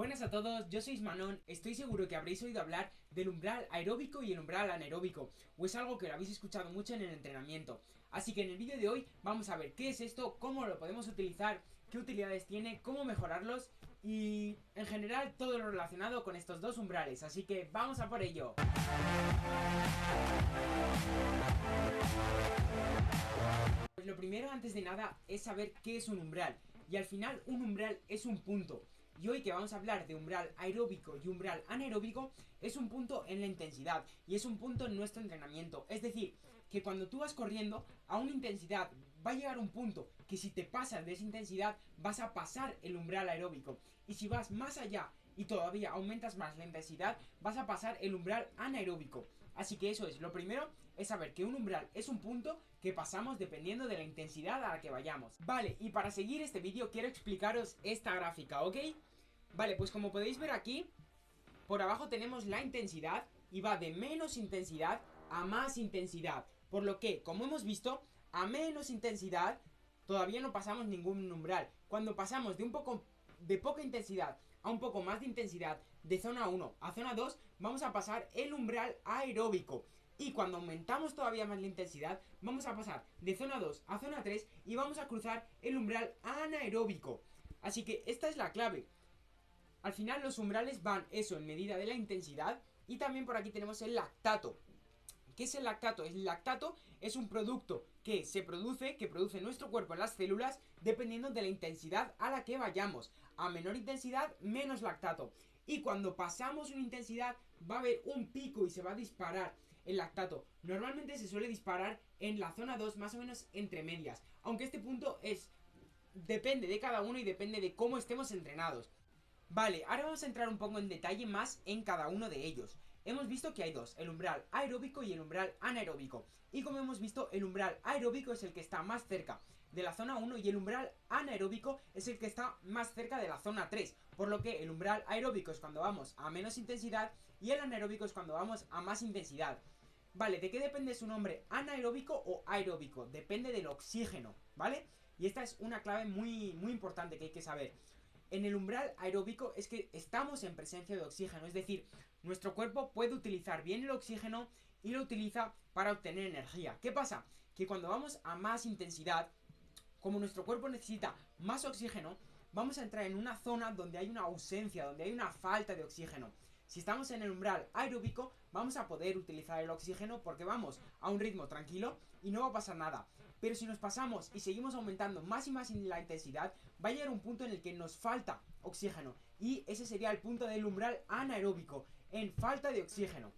Buenas a todos, yo soy Manon. Estoy seguro que habréis oído hablar del umbral aeróbico y el umbral anaeróbico, o es algo que lo habéis escuchado mucho en el entrenamiento. Así que en el vídeo de hoy vamos a ver qué es esto, cómo lo podemos utilizar, qué utilidades tiene, cómo mejorarlos y en general todo lo relacionado con estos dos umbrales. Así que vamos a por ello. Pues lo primero, antes de nada, es saber qué es un umbral. Y al final un umbral es un punto. Y hoy que vamos a hablar de umbral aeróbico y umbral anaeróbico, es un punto en la intensidad y es un punto en nuestro entrenamiento. Es decir, que cuando tú vas corriendo a una intensidad, va a llegar un punto que si te pasas de esa intensidad vas a pasar el umbral aeróbico. Y si vas más allá y todavía aumentas más la intensidad, vas a pasar el umbral anaeróbico. Así que eso es, lo primero es saber que un umbral es un punto que pasamos dependiendo de la intensidad a la que vayamos. Vale, y para seguir este vídeo quiero explicaros esta gráfica, ¿ok? Vale, pues como podéis ver aquí, por abajo tenemos la intensidad y va de menos intensidad a más intensidad. Por lo que, como hemos visto, a menos intensidad todavía no pasamos ningún umbral. Cuando pasamos de poca intensidad a un poco más de intensidad, de zona 1 a zona 2, vamos a pasar el umbral aeróbico. Y cuando aumentamos todavía más la intensidad, vamos a pasar de zona 2 a zona 3 y vamos a cruzar el umbral anaeróbico. Así que esta es la clave. Al final los umbrales van eso en medida de la intensidad. Y también por aquí tenemos el lactato. ¿Qué es el lactato? El lactato es un producto que produce nuestro cuerpo en las células dependiendo de la intensidad a la que vayamos. A menor intensidad, menos lactato. Y cuando pasamos una intensidad va a haber un pico y se va a disparar el lactato. Normalmente se suele disparar en la zona 2, más o menos entre medias. Aunque este punto depende de cada uno y depende de cómo estemos entrenados. Vale, ahora vamos a entrar un poco en detalle más en cada uno de ellos. Hemos visto que hay dos, el umbral aeróbico y el umbral anaeróbico. Y como hemos visto, el umbral aeróbico es el que está más cerca de la zona 1 y el umbral anaeróbico es el que está más cerca de la zona 3. Por lo que el umbral aeróbico es cuando vamos a menos intensidad y el anaeróbico es cuando vamos a más intensidad. Vale, ¿de qué depende su nombre? ¿Anaeróbico o aeróbico? Depende del oxígeno, ¿vale? Y esta es una clave muy importante que hay que saber. En el umbral aeróbico es que estamos en presencia de oxígeno, es decir, nuestro cuerpo puede utilizar bien el oxígeno y lo utiliza para obtener energía. ¿Qué pasa? Que cuando vamos a más intensidad, como nuestro cuerpo necesita más oxígeno, vamos a entrar en una zona donde hay una ausencia, donde hay una falta de oxígeno. Si estamos en el umbral aeróbico, vamos a poder utilizar el oxígeno porque vamos a un ritmo tranquilo y no va a pasar nada. Pero si nos pasamos y seguimos aumentando más y más la intensidad, va a llegar un punto en el que nos falta oxígeno. Y ese sería el punto del umbral anaeróbico, en falta de oxígeno.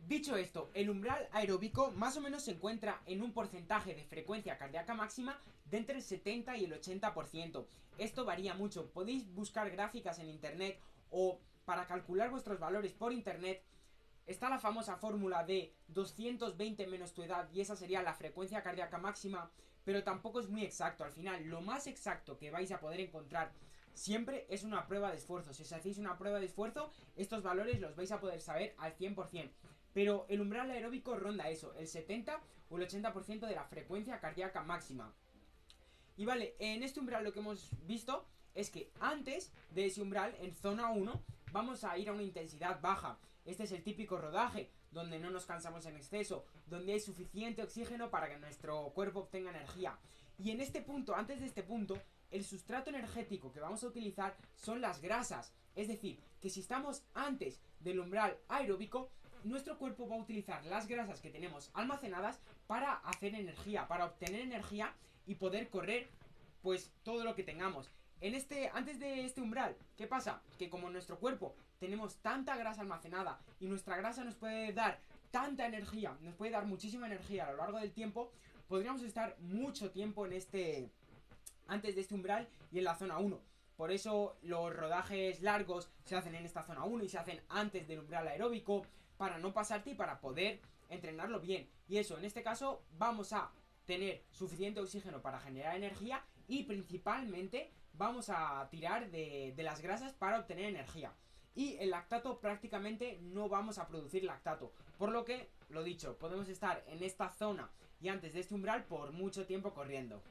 Dicho esto, el umbral aeróbico más o menos se encuentra en un porcentaje de frecuencia cardíaca máxima de entre el 70 y el 80%. Esto varía mucho, podéis buscar gráficas en internet o para calcular vuestros valores por internet. Está la famosa fórmula de 220 menos tu edad y esa sería la frecuencia cardíaca máxima, pero tampoco es muy exacto. Al final, lo más exacto que vais a poder encontrar siempre es una prueba de esfuerzo. Si os hacéis una prueba de esfuerzo, estos valores los vais a poder saber al 100%. Pero el umbral aeróbico ronda eso, el 70 o el 80% de la frecuencia cardíaca máxima. Y vale, en este umbral lo que hemos visto es que antes de ese umbral, en zona 1, vamos a ir a una intensidad baja. Este es el típico rodaje, donde no nos cansamos en exceso, donde hay suficiente oxígeno para que nuestro cuerpo obtenga energía. Y en este punto, antes de este punto, el sustrato energético que vamos a utilizar son las grasas. Es decir, que si estamos antes del umbral aeróbico, nuestro cuerpo va a utilizar las grasas que tenemos almacenadas para hacer energía, para obtener energía y poder correr pues todo lo que tengamos. Antes de este umbral, ¿qué pasa? Que como en nuestro cuerpo tenemos tanta grasa almacenada y nuestra grasa nos puede dar tanta energía, nos puede dar muchísima energía a lo largo del tiempo, podríamos estar mucho tiempo antes de este umbral y en la zona 1. Por eso los rodajes largos se hacen en esta zona 1 y se hacen antes del umbral aeróbico, para no pasarte y para poder entrenarlo bien. Y eso, en este caso, vamos a tener suficiente oxígeno para generar energía y principalmente vamos a tirar de las grasas para obtener energía. Y el lactato prácticamente no vamos a producir lactato, por lo que, lo dicho, podemos estar en esta zona y antes de este umbral por mucho tiempo corriendo.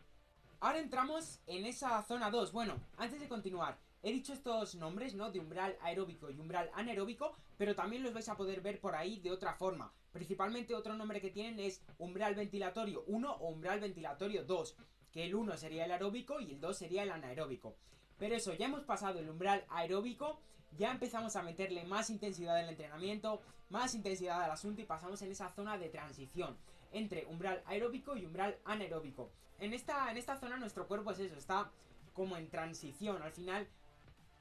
Ahora entramos en esa zona 2. Bueno, antes de continuar, He dicho estos nombres, ¿no? De umbral aeróbico y umbral anaeróbico, pero también los vais a poder ver por ahí de otra forma. Principalmente otro nombre que tienen es umbral ventilatorio 1 o umbral ventilatorio 2, que el 1 sería el aeróbico y el 2 sería el anaeróbico. Pero eso, ya hemos pasado el umbral aeróbico, ya empezamos a meterle más intensidad al entrenamiento, más intensidad al asunto y pasamos en esa zona de transición entre umbral aeróbico y umbral anaeróbico. En esta zona nuestro cuerpo es eso, está como en transición. Al final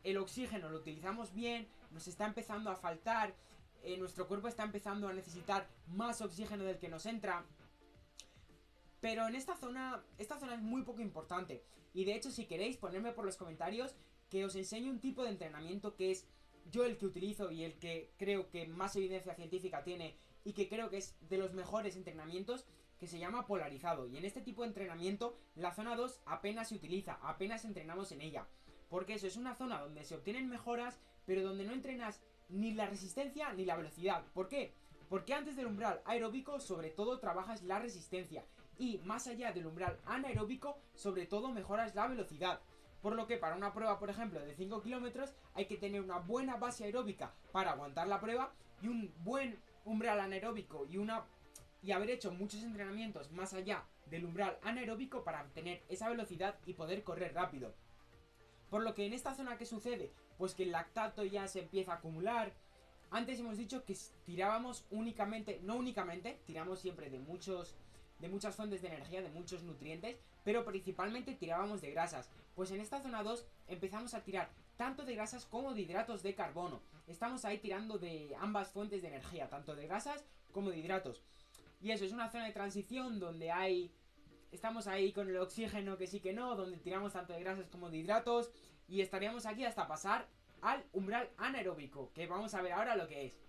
el oxígeno lo utilizamos bien, nos está empezando a faltar, nuestro cuerpo está empezando a necesitar más oxígeno del que nos entra. Pero en esta zona es muy poco importante. Y de hecho, si queréis, ponerme por los comentarios que os enseñe un tipo de entrenamiento que es yo el que utilizo y el que creo que más evidencia científica tiene y que creo que es de los mejores entrenamientos, que se llama polarizado. Y en este tipo de entrenamiento, la zona 2 apenas se utiliza, apenas entrenamos en ella. Porque eso es una zona donde se obtienen mejoras, pero donde no entrenas ni la resistencia ni la velocidad. ¿Por qué? Porque antes del umbral aeróbico, sobre todo trabajas la resistencia. Y más allá del umbral anaeróbico, sobre todo mejoras la velocidad. Por lo que para una prueba, por ejemplo, de 5 kilómetros, hay que tener una buena base aeróbica para aguantar la prueba y un buen umbral anaeróbico y haber hecho muchos entrenamientos más allá del umbral anaeróbico para obtener esa velocidad y poder correr rápido. Por lo que en esta zona, ¿qué sucede? Pues que el lactato ya se empieza a acumular. Antes hemos dicho que tirábamos no únicamente, tiramos siempre de muchas fuentes de energía, de muchos nutrientes, pero principalmente tirábamos de grasas. Pues en esta zona 2 empezamos a tirar tanto de grasas como de hidratos de carbono. Estamos ahí tirando de ambas fuentes de energía, tanto de grasas como de hidratos. Y eso es una zona de transición donde estamos ahí con el oxígeno que sí que no, donde tiramos tanto de grasas como de hidratos. Y estaríamos aquí hasta pasar al umbral anaeróbico, que vamos a ver ahora lo que es.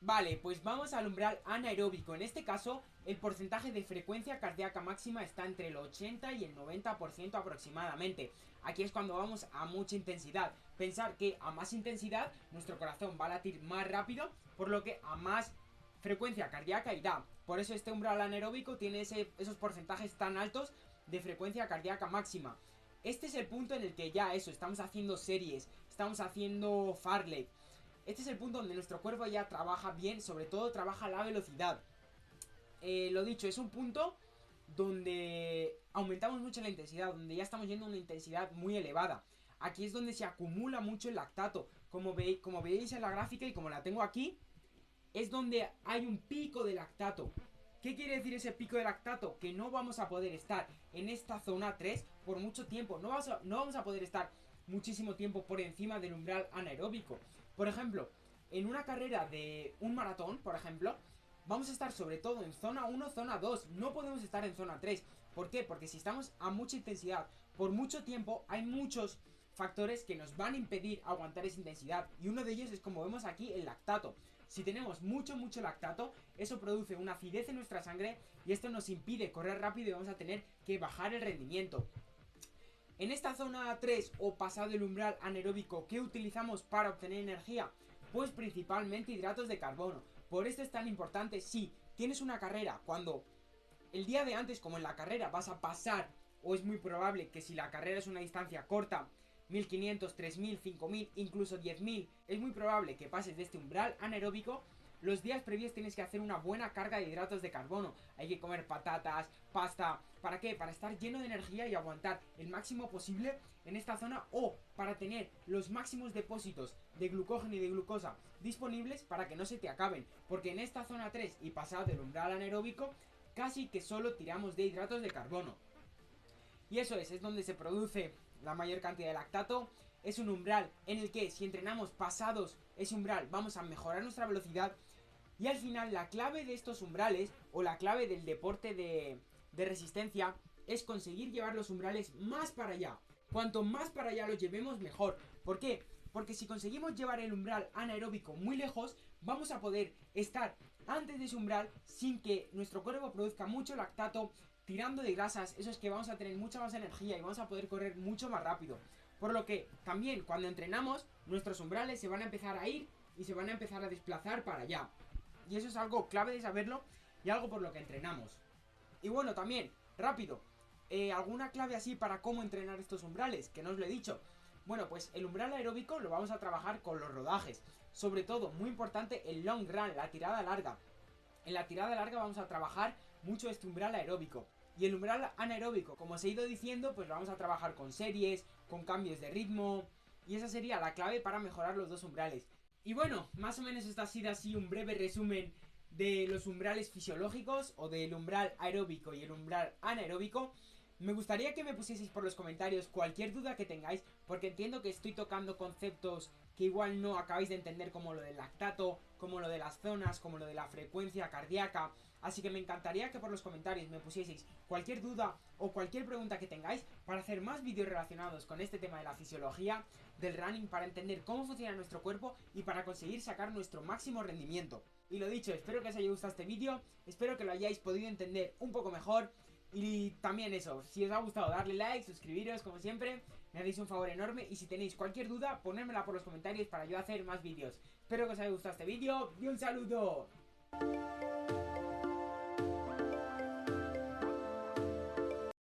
Vale, pues vamos al umbral anaeróbico. En este caso, el porcentaje de frecuencia cardíaca máxima está entre el 80 y el 90% aproximadamente. Aquí es cuando vamos a mucha intensidad. Pensar que a más intensidad, nuestro corazón va a latir más rápido, por lo que a más frecuencia cardíaca irá. Por eso este umbral anaeróbico tiene esos porcentajes tan altos de frecuencia cardíaca máxima. Este es el punto en el que ya estamos haciendo series, estamos haciendo fartlek. Este es el punto donde nuestro cuerpo ya trabaja bien, sobre todo trabaja la velocidad. Lo dicho, es un punto donde aumentamos mucho la intensidad, donde ya estamos yendo a una intensidad muy elevada. Aquí es donde se acumula mucho el lactato. Como veis en la gráfica y como la tengo aquí, es donde hay un pico de lactato. ¿Qué quiere decir ese pico de lactato? Que no vamos a poder estar en esta zona 3 por mucho tiempo. No vamos a poder estar muchísimo tiempo por encima del umbral anaeróbico. Por ejemplo, en una carrera de un maratón, por ejemplo, vamos a estar sobre todo en zona 1, zona 2. No podemos estar en zona 3. ¿Por qué? Porque si estamos a mucha intensidad por mucho tiempo, hay muchos factores que nos van a impedir aguantar esa intensidad. Y uno de ellos es, como vemos aquí, el lactato. Si tenemos mucho lactato, eso produce una acidez en nuestra sangre y esto nos impide correr rápido y vamos a tener que bajar el rendimiento. En esta zona 3 o pasado el umbral anaeróbico, ¿qué utilizamos para obtener energía? Pues principalmente hidratos de carbono. Por esto es tan importante, si tienes una carrera, cuando el día de antes, como en la carrera, vas a pasar, o es muy probable que si la carrera es una distancia corta, 1500, 3000, 5000, incluso 10.000, es muy probable que pases de este umbral anaeróbico. Los días previos tienes que hacer una buena carga de hidratos de carbono. Hay que comer patatas, pasta. ¿Para qué? Para estar lleno de energía y aguantar el máximo posible en esta zona, o para tener los máximos depósitos de glucógeno y de glucosa disponibles para que no se te acaben. Porque en esta zona 3 y pasado del umbral anaeróbico, casi que solo tiramos de hidratos de carbono. Y eso es donde se produce la mayor cantidad de lactato. Es un umbral en el que si entrenamos pasados ese umbral vamos a mejorar nuestra velocidad. Y al final la clave de estos umbrales, o la clave del deporte de resistencia, es conseguir llevar los umbrales más para allá. Cuanto más para allá los llevemos, mejor. ¿Por qué? Porque si conseguimos llevar el umbral anaeróbico muy lejos, vamos a poder estar antes de ese umbral sin que nuestro cuerpo produzca mucho lactato, tirando de grasas. Eso es que vamos a tener mucha más energía y vamos a poder correr mucho más rápido. Por lo que también cuando entrenamos, nuestros umbrales se van a empezar a ir y se van a empezar a desplazar para allá. Y eso es algo clave de saberlo y algo por lo que entrenamos. Y bueno, también, rápido, alguna clave así para cómo entrenar estos umbrales, que no os lo he dicho. Bueno, pues el umbral aeróbico lo vamos a trabajar con los rodajes. Sobre todo, muy importante, el long run, la tirada larga. En la tirada larga vamos a trabajar mucho este umbral aeróbico. Y el umbral anaeróbico, como os he ido diciendo, pues lo vamos a trabajar con series, con cambios de ritmo. Y esa sería la clave para mejorar los dos umbrales. Y bueno, más o menos esto ha sido así un breve resumen de los umbrales fisiológicos o del umbral aeróbico y el umbral anaeróbico. Me gustaría que me pusieseis por los comentarios cualquier duda que tengáis, porque entiendo que estoy tocando conceptos que igual no acabáis de entender, como lo del lactato, como lo de las zonas, como lo de la frecuencia cardíaca. Así que me encantaría que por los comentarios me pusieseis cualquier duda o cualquier pregunta que tengáis para hacer más vídeos relacionados con este tema de la fisiología del running, para entender cómo funciona nuestro cuerpo y para conseguir sacar nuestro máximo rendimiento. Y lo dicho, espero que os haya gustado este vídeo, espero que lo hayáis podido entender un poco mejor. Y también eso, si os ha gustado, darle like, suscribiros como siempre, me haréis un favor enorme. Y si tenéis cualquier duda, ponérmela por los comentarios para yo hacer más vídeos. Espero que os haya gustado este vídeo y un saludo.